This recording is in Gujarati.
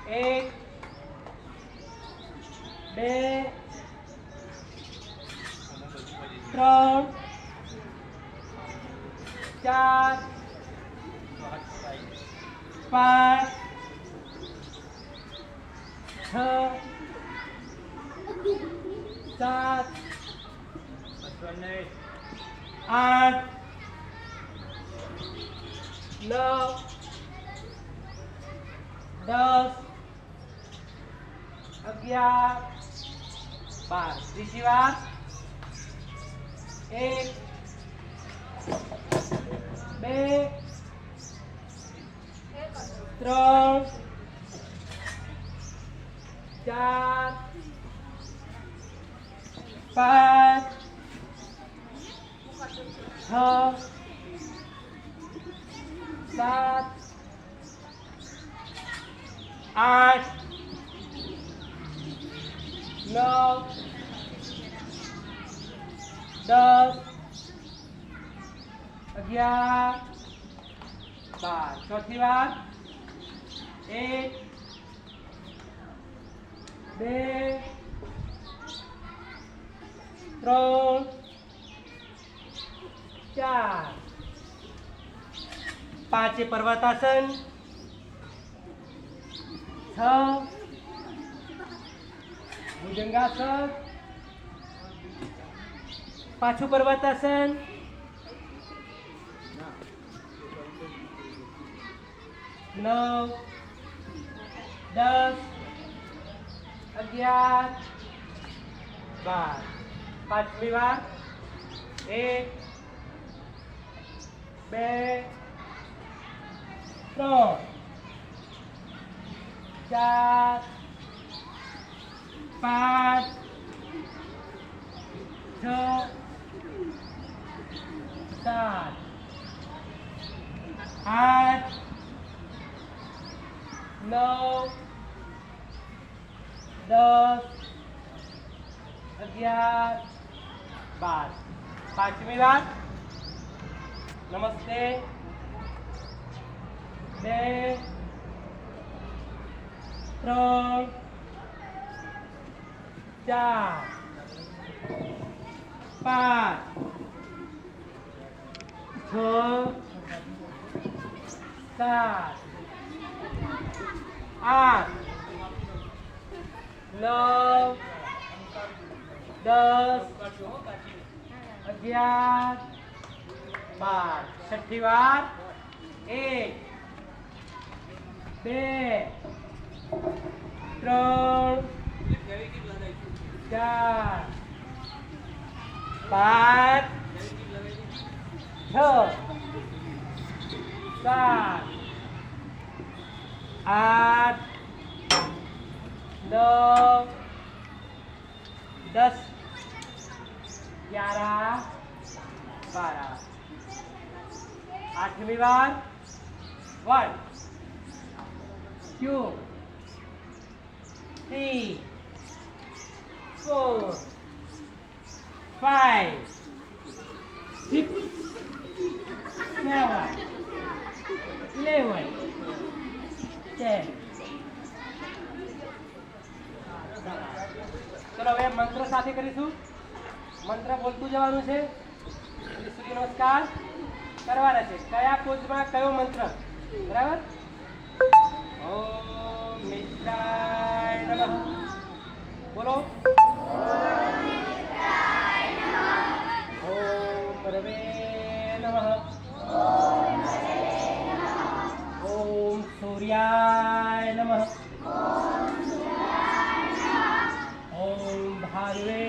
1 2 3 4 5 6 7 8 9 10 11 12 ત્રીજી વાર 1 2 3 4 5 6 7 8 9 10 11 12 ચોથી વાર 1 2 3 4 પાંચે પર્વતાસન 6 ભુજંગાસન પાછું પર્વતાસન 9 10 11 12 પાંચમી વાર 1 2 3 4 5 6 7 8 9 10 11 12 પાંચમી વાર નમસ્તે 2 3 4 5 6 7 8 9 10 11 12 છઠ્ઠી વાર 1 2 3 4 5 6 7 8 9 10 11 12 આઠમી વાર 1 2 3 4 5 6 7 11 10 ચલો હવે મંત્ર સાથે કરીશું મંત્ર બોલતું જવાનું છે સૂર્ય નમસ્કાર કરવાના છે કયા પોઝમાં કયો મંત્ર બરાબર ઓમ મિત્રાય નમઃ બોલો ઓમ રવે નમઃ ઓમ સૂર્યાય નમઃ ઓમ ભાનુવે